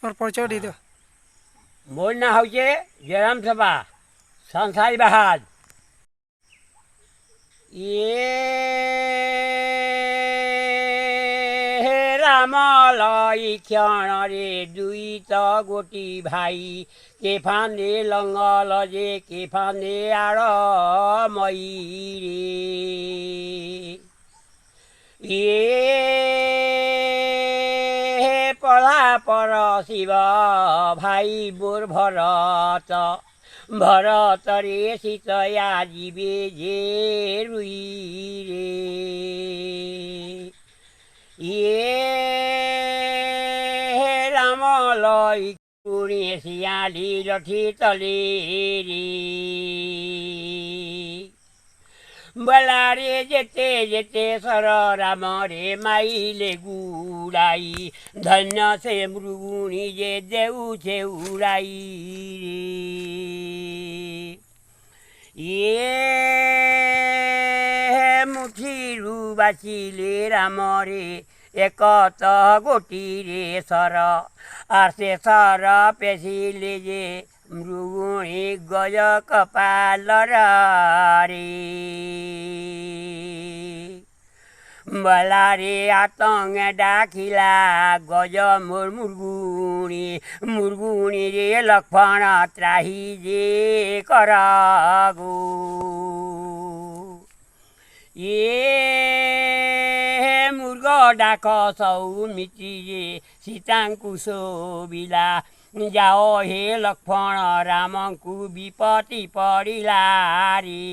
তোমার পরিচয় দিয়ে দাও। মোর না হচ্ছে জয়রাম সভা সংসারী বাহাদ। রাম লই ক্ষণরে দুইত গোটি ভাই কেফানে লঙ্গল যে কেফানে আর মই রে পলা পর শিব ভাই বোর ভরত ভরতরে সীতয়া জীবে যে রুই রে রাম লই কুড়ি শিয়ালি লঠি তলে রে বলারে যেতে যেতে সর রাম রে মাইলে গুড়াই ধন্য সে মৃগুণী যে দেউছে উড়াই রে মুঠিরু বাঁচিলে রামরে একত গোটিরে সর আর সে সর পেশিলে যে মৃগুণী গজ কপালর রে বলারে আতঙ্গে ডাকিলা গজ মোর মুরগুণী মুরগুণী রে লক্ষ্মণ ত্রাহি যে কর গো মূর্গ ডাক সৌমিত্রী যে সীতাଙ୍କୁ শোଭିଲା ଯାଅ ହେ ଲକ୍ଷ୍ମଣ ରାମଙ୍କୁ ବିପତ୍ତି ପଡ଼ିଲା ରେ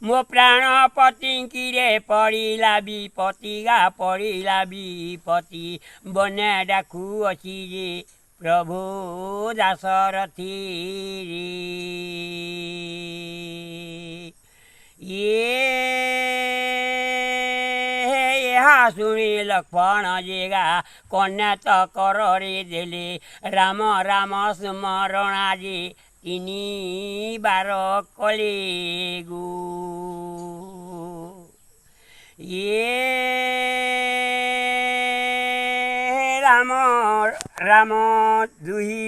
ମୋ ପ୍ରାଣ ପତିଙ୍କିରେ ପଡ଼ିଲା ବିପତ୍ତି ଗା ପଡ଼ିଲା ବିପତ୍ତି ବନେ ଡାକୁଅଛି ଯେ ପ୍ରଭୁ ଦାଶରଥୀ ରେ ଏହା ଶୁଣି ଲକ୍ଷ୍ମଣ ଯେଗା କନ୍ୟା ତ କରରେ ଦେଲେ ରାମ ରାମ ସ୍ମରଣା ଯେ ତିନି ବାର କଲେ ଗೋ ରାମ ରାମ ଦୁହି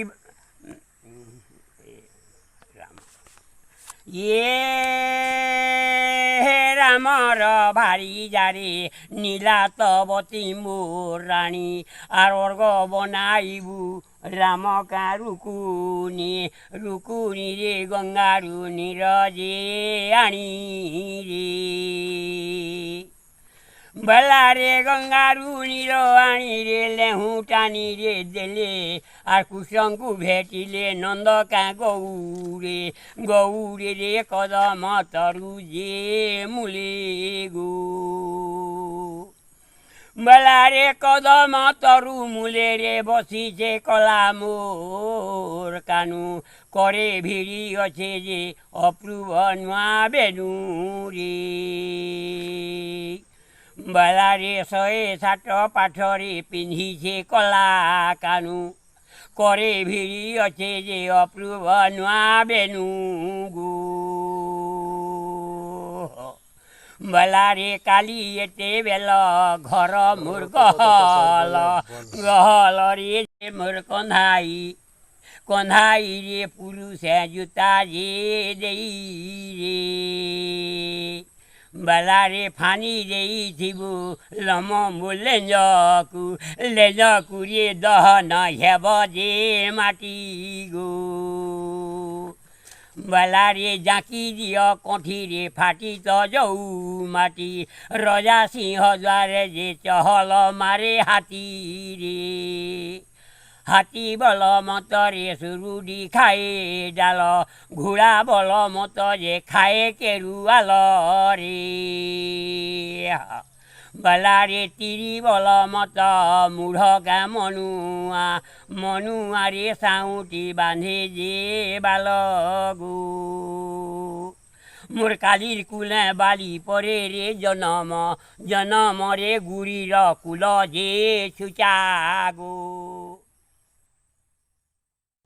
রামর ভারি যারে নীলাতবতী মোর রানী আর অর্ঘ বনাইবু রাম কা রুকুনি রুকুনি রে গঙ্গারু নীরজে আনি রে বলারে গঙ্গারু নীর আনি রে লেহু টানি রে দেলে আর কুশঙ্কু ভেটিলে নন্দকা গৌরে গৌরে রে কদম তরু যে মূলে গো বলারে কদম তরু মূলে রে বসিছে কলা মোর কানু করে ভিড়ি অছে যে অপূর্ব নূয়া বেনু রে বলারে শয়ে ষাট পাঠরে পিন্ধিছে কলা কানু করে ভিড়ি অছে যে অপূর্ব নূয়া বেনু গো বলারে কালি এতে বেল ঘর মোর গহল গহলরে মোর কন্ধাই কন্ধাই রে পুরুষে জুতা যে দেই রে বলারে ফানি ଦେଇଥିବୁ ଲମ ମୋ ଲେଞ୍ଜକୁ ରେ ଦହନ ହେବ ଯେ ମାଟି ଗୋ ବଲାରେ ଜାକି ଦିଅ କଣ୍ଠିରେ ଫାଟି ତ ଯଉ ମାଟି ରଜା ସିଂହ ଦ୍ୱାରେ ଯେ ଚହଲ ମାରେ ହାତୀରେ ହାତୀ ବଲ ମତରେ ସୁରୁଡ଼ି ଖାଏ ଡାଲ ଘୋଡ଼ା ବଲ ମତ ଯେ ଖାଏ କେରୁଆଲ ରେ ବଲାରେ ତିରି ବଲ ମତ ମୂଢ଼ ଗା ମନୁଆରେ ସାଉଁଟି ବାନ୍ଧେ ଯେ ବାଲ ଗো মোর কালির কুলে বালি পরে রে জনম জনমরে গুড়ির কুল যে ছুচা গো।